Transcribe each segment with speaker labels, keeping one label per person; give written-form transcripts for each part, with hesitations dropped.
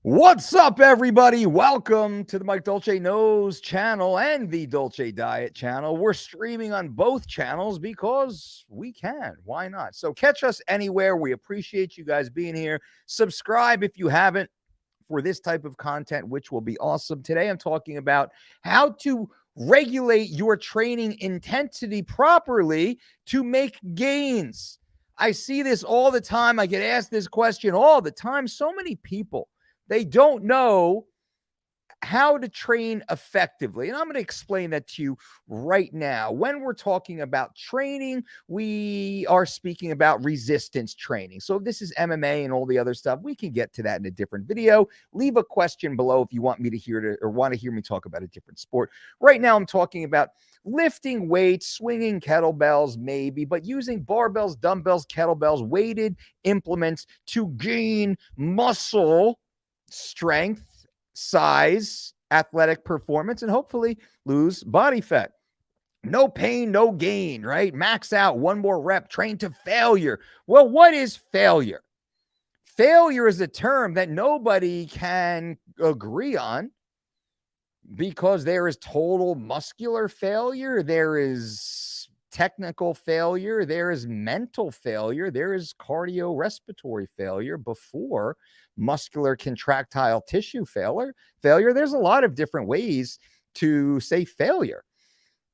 Speaker 1: What's up, everybody? Welcome to the Mike Dolce Knows channel and the Dolce Diet channel. We're streaming on both channels because we can. Why not? So catch us anywhere. We appreciate you guys being here. Subscribe if you haven't for this type of content, which will be awesome. Today, I'm talking about how to regulate your training intensity properly to make gains. I see this all the time. I get asked this question all the time. So many people, they don't know how to train effectively. And I'm going to explain that to you right now. When we're talking about training, we are speaking about resistance training. So if this is MMA and all the other stuff, we can get to that in a different video. Leave a question below if you want me to hear it or want to hear me talk about a different sport. Right now, I'm talking about lifting weights, swinging kettlebells, maybe, but using barbells, dumbbells, kettlebells, weighted implements to gain muscle strength, size, athletic performance, and hopefully lose body fat. No pain, no gain, right? Max out, one more rep, train to failure. Well, what is failure? Failure is a term that nobody can agree on because there is total muscular failure, there is technical failure, there is mental failure, there is cardiorespiratory failure before muscular contractile tissue failure. There's a lot of different ways to say failure.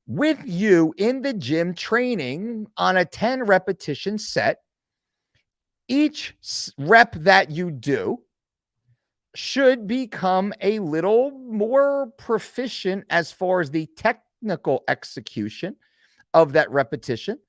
Speaker 1: With you in the gym training on a 10 repetition set, each rep that you do should become a little more proficient as far as the technical execution of that repetition.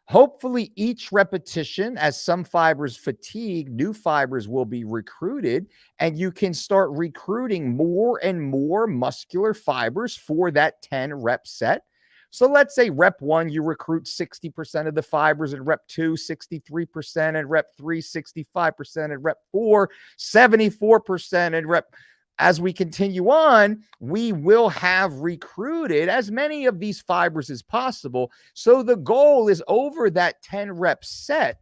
Speaker 1: Hopefully, each repetition, as some fibers fatigue, new fibers will be recruited, and you can start recruiting more and more muscular fibers for that 10 rep set. So let's say rep 1, you recruit 60% of the fibers, and rep 2, 63%, and rep 3, 65%, and rep 4, 74%, and rep. As we continue on, we will have recruited as many of these fibers as possible. So the goal is over that 10 rep set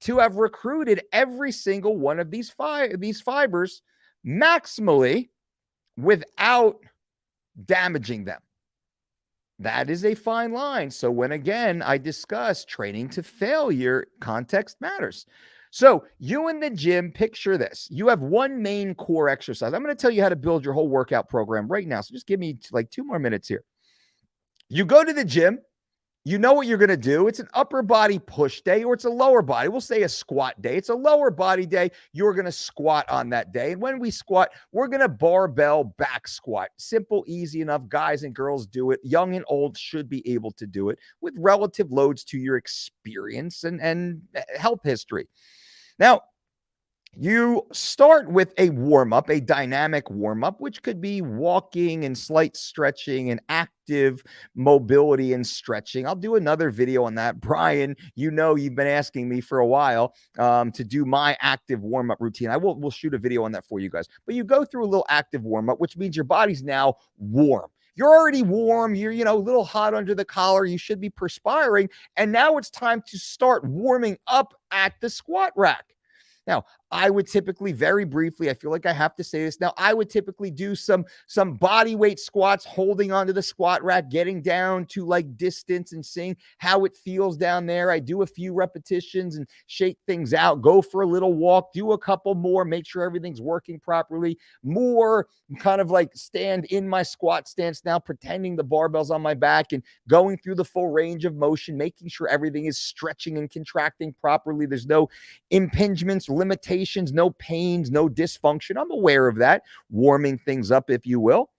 Speaker 1: to have recruited every single one of these fibers maximally without damaging them. That is a fine line. So when, again, I discuss training to failure, context matters. So you in the gym, picture this. You have one main core exercise. I'm going to tell you how to build your whole workout program right now. So just give me like 2 more minutes here. You go to the gym. You know what you're going to do. It's an upper body push day, or it's a lower body. We'll say a squat day. It's a lower body day. You're going to squat on that day. And when we squat, we're going to barbell back squat. Simple, easy enough. Guys and girls do it. Young and old should be able to do it with relative loads to your experience and health history. Now, you start with a warm-up, a dynamic warm-up, which could be walking and slight stretching and active mobility and stretching. I'll do another video on that. Brian, you know you've been asking me for a while to do my active warm-up routine. We'll shoot a video on that for you guys. But you go through a little active warm-up, which means your body's now warm. You're already warm. You're, a little hot under the collar. You should be perspiring. And now it's time to start warming up at the squat rack. Now, I would typically, very briefly, I feel like I have to say this now, I would typically do some body weight squats, holding onto the squat rack, getting down to like distance and seeing how it feels down there. I do a few repetitions and shake things out, go for a little walk, do a couple more, make sure everything's working properly. More kind of like stand in my squat stance now, pretending the barbell's on my back and going through the full range of motion, making sure everything is stretching and contracting properly. There's no impingements, limitations, no pains, no dysfunction. I'm aware of that. Warming things up, if you will.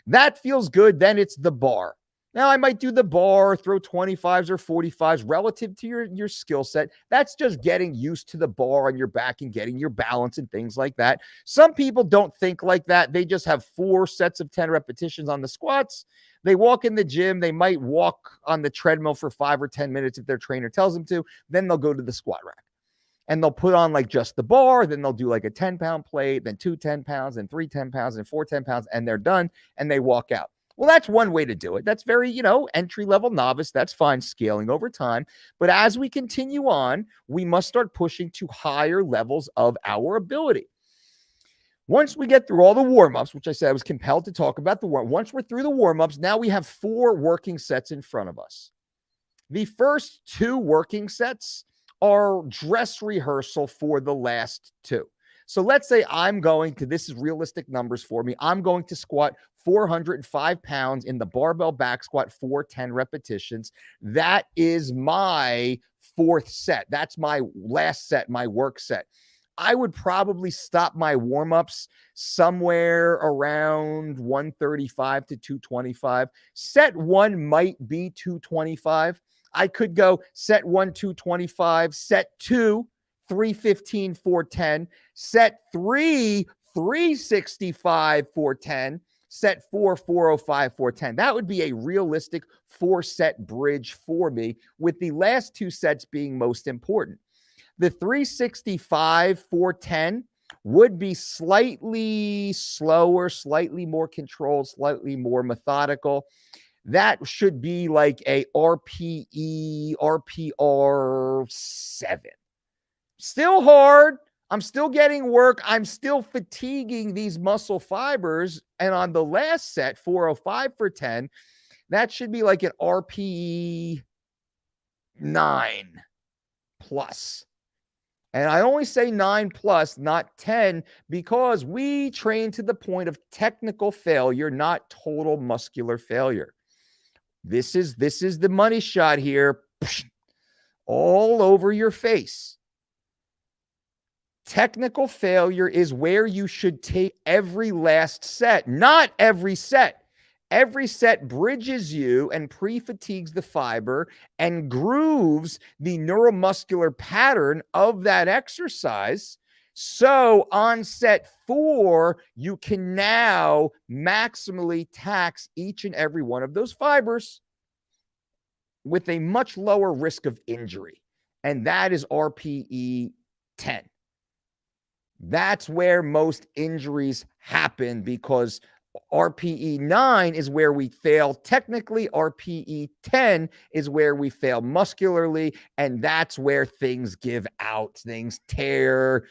Speaker 1: That feels good. Then it's the bar. Now, I might do the bar, throw 25s or 45s relative to your skill set. That's just getting used to the bar on your back and getting your balance and things like that. Some people don't think like that. They just have 4 sets of 10 repetitions on the squats. They walk in the gym. They might walk on the treadmill for 5 or 10 minutes if their trainer tells them to. Then they'll go to the squat rack. And they'll put on like just the bar, then they'll do like a 10-pound plate, then 2 10-pounds, and 3 10-pounds, and 4 10-pounds, and they're done, and they walk out. Well, that's one way to do it. That's very, entry-level novice. That's fine, scaling over time. But as we continue on, we must start pushing to higher levels of our ability. Once we get through all the warm-ups, which I said I was compelled to talk about once we're through the warm-ups, now we have 4 working sets in front of us. The first 2 working sets are dress rehearsal for the last 2. So let's say this is realistic numbers for me. I'm going to squat 405 pounds in the barbell back squat for 10 repetitions. That is my 4th set. That's my last set, my work set. I would probably stop my warm-ups somewhere around 135 to 225. Set 1 might be 225. I could go set 1, 225, set 2, 315, 410, set 3, 365, 410, set 4, 405, 410. That would be a realistic 4-set bridge for me, with the last 2 sets being most important. The 365, 410 would be slightly slower, slightly more controlled, slightly more methodical. That should be like a RPE, RPR 7. Still hard. I'm still getting work. I'm still fatiguing these muscle fibers. And on the last set, 405 for 10, that should be like an RPE 9 plus. And I only say 9 plus, not 10, because we train to the point of technical failure, not total muscular failure. This is the money shot here, all over your face. Technical failure is where you should take every last set, not every set. Every set bridges you and pre-fatigues the fiber and grooves the neuromuscular pattern of that exercise. So on set 4, you can now maximally tax each and every one of those fibers with a much lower risk of injury. And that is RPE 10. That's where most injuries happen, because RPE 9 is where we fail technically. RPE 10 is where we fail muscularly. And that's where things give out, things tear,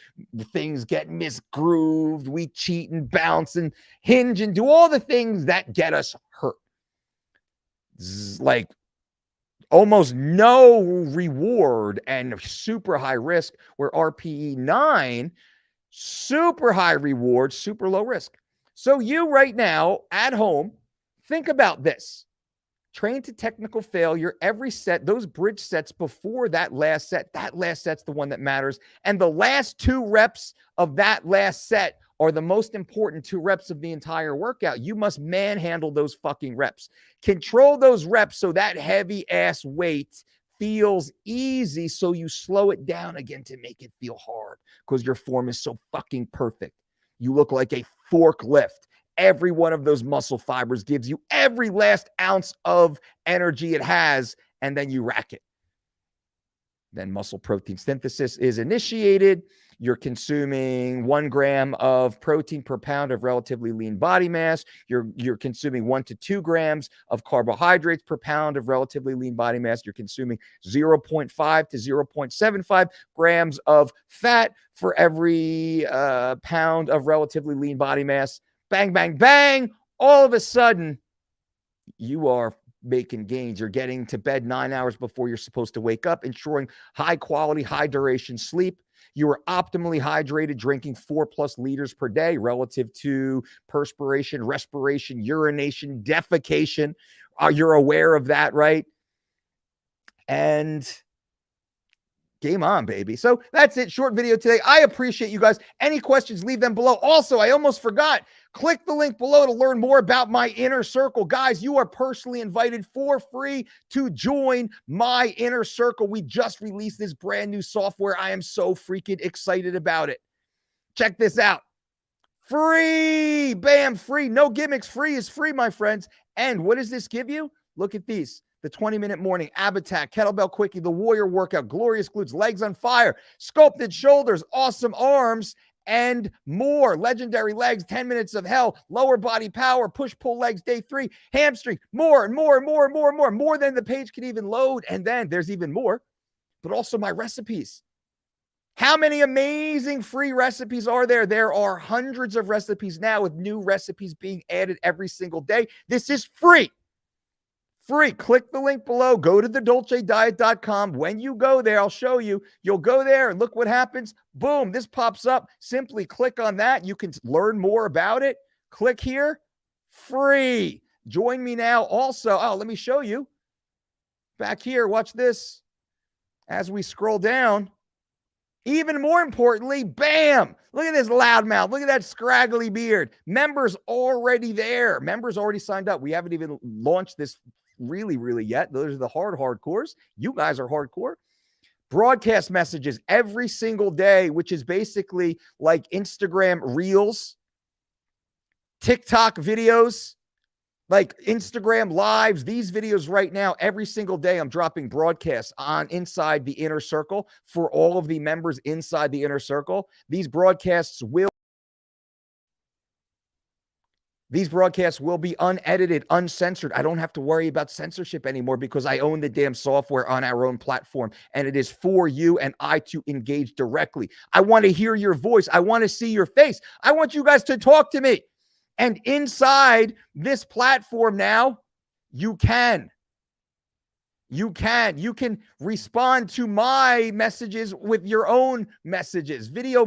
Speaker 1: things get misgrooved. We cheat and bounce and hinge and do all the things that get us hurt. Like almost no reward and super high risk, where RPE 9, super high reward, super low risk. So you right now at home, think about this. Train to technical failure every set, those bridge sets before that last set's the one that matters. And the last 2 reps of that last set are the most important 2 reps of the entire workout. You must manhandle those fucking reps. Control those reps so that heavy ass weight feels easy, so you slow it down again to make it feel hard, because your form is so fucking perfect. You look like a forklift. Every one of those muscle fibers gives you every last ounce of energy it has, and then you rack it. Then muscle protein synthesis is initiated. You're consuming 1 gram of protein per pound of relatively lean body mass. You're consuming 1 to 2 grams of carbohydrates per pound of relatively lean body mass. You're consuming 0.5 to 0.75 grams of fat for every pound of relatively lean body mass. Bang, bang, bang. All of a sudden, you are making gains. You're getting to bed 9 hours before you're supposed to wake up, ensuring high quality, high duration sleep. You are optimally hydrated, drinking 4+ liters per day relative to perspiration, respiration, urination, defecation. You're aware of that, right? And game on, baby. So that's it. Short video today. I appreciate you guys. Any questions, leave them below. Also, I almost forgot. Click the link below to learn more about my inner circle. Guys, you are personally invited for free to join my inner circle. We just released this brand new software. I am so freaking excited about it. Check this out. Free. Bam. Free. No gimmicks. Free is free, my friends. And what does this give you? Look at these. The 20-minute morning ab attack, kettlebell quickie, the warrior workout, glorious glutes, legs on fire, sculpted shoulders, awesome arms, and more. Legendary legs, 10 minutes of hell, lower body power, push-pull legs, day 3, hamstring, more and more and more and more and more than the page can even load. And then there's even more, but also my recipes. How many amazing free recipes are there? There are hundreds of recipes now with new recipes being added every single day. This is free. Free. Click the link below. Go to thedolcediet.com. When you go there, I'll show you. You'll go there and look what happens. Boom, this pops up. Simply click on that. You can learn more about it. Click here. Free. Join me now. Also, let me show you. Back here, watch this. As we scroll down, even more importantly, bam! Look at this loudmouth. Look at that scraggly beard. Members already there. Members already signed up. We haven't even launched this really yet. Those are the hardcores. You guys are hardcore. Broadcast messages every single day, which is basically like Instagram Reels, TikTok videos, like Instagram Lives, these videos right now, every single day, I'm dropping broadcasts on inside the inner circle for all of the members inside the inner circle. These broadcasts will be unedited, uncensored. I don't have to worry about censorship anymore because I own the damn software on our own platform, and it is for you and I to engage directly. I want to hear your voice. I want to see your face. I want you guys to talk to me. And inside this platform now, you can respond to my messages with your own messages, video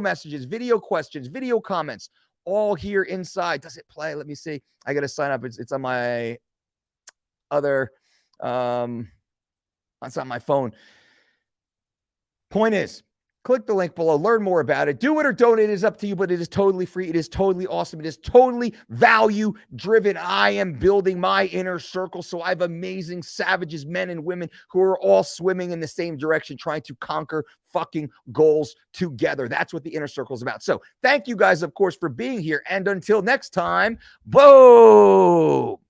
Speaker 1: questions, video comments, all here inside. Does it play? Let me see. I got to sign up. It's on my other, it's on my phone. Point is, click the link below, learn more about it. Do it or don't. It is up to you, but it is totally free. It is totally awesome. It is totally value driven. I am building my inner circle. So I have amazing savages, men and women who are all swimming in the same direction, trying to conquer fucking goals together. That's what the inner circle is about. So thank you guys, of course, for being here. And until next time, boom.